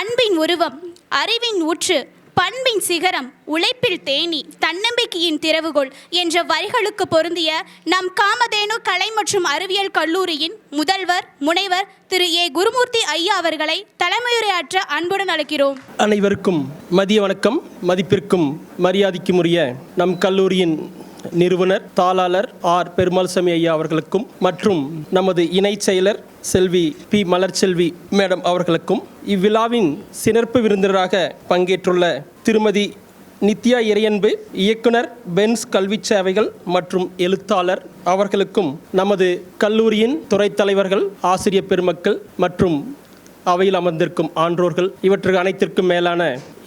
அன்பின் உருவம், அறிவின் ஊற்று, பண்பின் சிகரம், உழைப்பில் தேனி, தன்னம்பிக்கையின் திறவுகோல் என்ற வரிகளுக்கு பொருந்திய நம் காமதேனு கலை மற்றும் அறிவியல் கல்லூரியின் முதல்வர் முனைவர் திரு ஏ குருமூர்த்தி ஐயா அவர்களை தலைமையுரையாற்ற அன்புடன் அழைக்கிறோம். அனைவருக்கும் மதிய வணக்கம். மதிப்பிற்கும் மரியாதைக்கும் உரிய நம் கல்லூரியின் நிறுவனர் தாளாளர் ஆர் பெருமாள்சாமி ஐயா அவர்களுக்கும் மற்றும் நமது இணை செயலர் செல்வி பி மலர்ச்செல்வி மேடம் அவர்களுக்கும் இவ்விழாவின் சிறப்பு விருந்தினராக பங்கேற்றுள்ள திருமதி நித்யா இறையன்பு இயக்குனர் பென்ஸ் கல்வி சேவைகள் மற்றும் எழுத்தாளர் அவர்களுக்கும் நமது கல்லூரியின் துறை தலைவர்கள் ஆசிரியர் பெருமக்கள் மற்றும் அவையில் அமர்ந்திருக்கும் ஆன்றோர்கள் இவற்றுக்கு அனைத்திற்கும் மேலான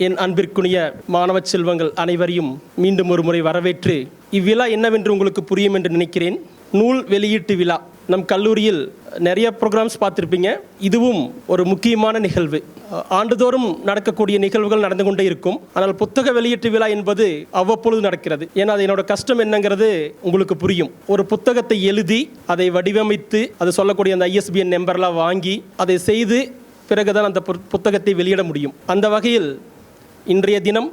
என் அன்பிற்குரிய மாணவ செல்வங்கள் அனைவரையும் மீண்டும் ஒரு முறை வரவேற்று இவ்விழா என்னவென்று உங்களுக்கு புரியும் என்று நினைக்கிறேன். நூல் வெளியீட்டு விழா நம் கல்லூரியில் நிறைய ப்ரோக்ராம்ஸ் பார்த்துருப்பீங்க. இதுவும் ஒரு முக்கியமான நிகழ்வு. ஆண்டுதோறும் நடக்கக்கூடிய நிகழ்வுகள் நடந்து கொண்டே இருக்கும். ஆனால் புத்தக வெளியீட்டு விழா என்பது அவ்வப்பொழுது நடக்கிறது. ஏன்னா அது என்னோட கஷ்டம் என்னங்கிறது உங்களுக்கு புரியும். ஒரு புத்தகத்தை எழுதி அதை வடிவமைத்து அது சொல்லக்கூடிய அந்த ISBN நம்பர்லாம் வாங்கி அதை செய்து பிறகுதான் அந்த புத்தகத்தை வெளியிட முடியும். அந்த வகையில் இன்றைய தினம்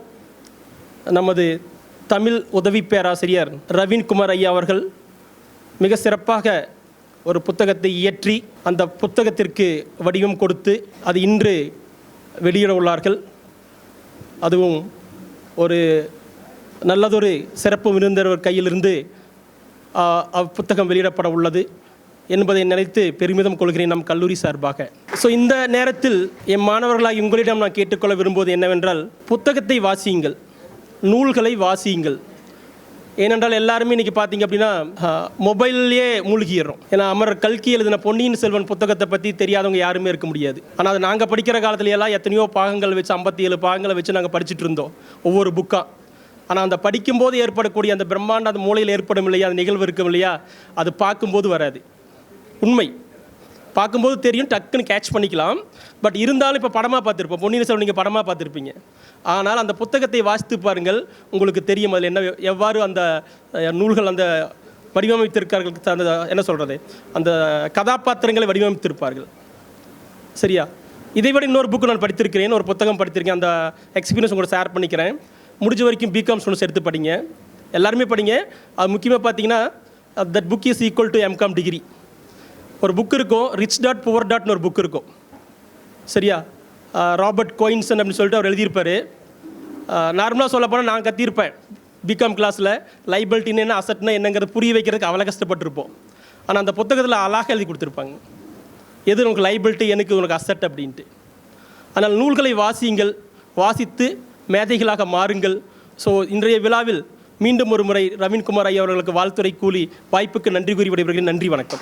நமது தமிழ் உதவி பேராசிரியர் ரவீன்குமார் ஐயா அவர்கள் மிக சிறப்பாக ஒரு புத்தகத்தை இயற்றி அந்த புத்தகத்திற்கு வடிவம் கொடுத்து அது இன்று வெளியிட உள்ளார்கள். அதுவும் ஒரு நல்லதொரு சிறப்பு விருந்தினர் கையிலிருந்து புத்தகம் வெளியிடப்பட உள்ளது என்பதை நினைத்து பெருமிதம் கொள்கிறேன் நம் கல்லூரி சார்பாக. ஸோ இந்த நேரத்தில் என் மாணவர்களாக உங்களிடம் நான் கேட்டுக்கொள்ள விரும்புவது என்னவென்றால், புத்தகத்தை வாசியுங்கள், நூல்களை வாசியுங்கள். ஏனென்றால் எல்லாருமே இன்றைக்கி பார்த்தீங்க அப்படின்னா மொபைல்லையே மூழ்கிடுறோம். ஏன்னா அமரர் கல்கி எழுதின பொன்னியின் செல்வன் புத்தகத்தை பற்றி தெரியாதவங்க யாருமே இருக்க முடியாது. ஆனால் அது நாங்கள் படிக்கிற காலத்துலையெல்லாம் எத்தனையோ பாகங்கள் வச்சு 57 பாகங்களை வச்சு நாங்கள் படிச்சுட்டு இருந்தோம் ஒவ்வொரு புக்காக. ஆனால் அந்த படிக்கும்போது ஏற்படக்கூடிய அந்த பிரம்மாண்ட அந்த மூளையில் ஏற்படும் இல்லையா, அந்த நிகழ்வு இருக்கும் இல்லையா, அது பார்க்கும்போது வராது. உண்மை பார்க்கும்போது தெரியும், டக்குன்னு கேட்ச் பண்ணிக்கலாம். பட் இருந்தாலும் இப்போ படமாக பார்த்துருப்போம், பொன்னியின் செல்வன் நீங்கள் படமாக பார்த்துருப்பீங்க. ஆனால் அந்த புத்தகத்தை வாசித்து பாருங்கள், உங்களுக்கு தெரியும் அதில் என்ன எவ்வாறு அந்த நூல்கள் அந்த வடிவமைத்திருக்கார்கள், அந்த என்ன சொல்கிறது அந்த கதாபாத்திரங்களை வடிவமைத்திருப்பார்கள். சரியா? இதை விட இன்னொரு புக்கு நான் படித்திருக்கிறேன், ஒரு புத்தகம் படித்திருக்கேன். அந்த எக்ஸ்பீரியன்ஸ் உங்களோட ஷேர் பண்ணிக்கிறேன். முடிஞ்ச வரைக்கும் பிகாம் ஸ்டூடெண்ட்ஸ் எடுத்து படிங்க, எல்லாருமே படிங்க. அது முக்கியமாக பார்த்தீங்கன்னா that book is equal to MCom degree. ஒரு புக் இருக்கும், ரிச் டாட் புவர் டாட்னு ஒரு புக் இருக்கும். சரியா? ராபர்ட் கோயின்சன் அப்படின்னு சொல்லிட்டு அவர் எழுதியிருப்பார். நார்மலாக சொல்ல போனால் நான் கத்தியிருப்பேன் பிகாம் கிளாஸில் லைபிலிட்டின்னு என்ன, அசட்னா என்னங்கிறது புரிய வைக்கிறதுக்கு அவ்வளோ கஷ்டப்பட்டுருப்போம். ஆனால் அந்த புத்தகத்தில் அழகாக எழுதி கொடுத்துருப்பாங்க, எது உனக்கு லைபிலிட்டி, எனக்கு உனக்கு அசட் அப்படின்ட்டு. ஆனால் நூல்களை வாசியுங்கள், வாசித்து மேதைகளாக மாறுங்கள். ஸோ இன்றைய விழாவில் மீண்டும் ஒரு முறை ரவீன்குமார் ஐயா அவர்களுக்கு வாழ்த்துரை கூலி வாய்ப்புக்கு நன்றி கூறி விடைபெறுகிறேன். நன்றி, வணக்கம்.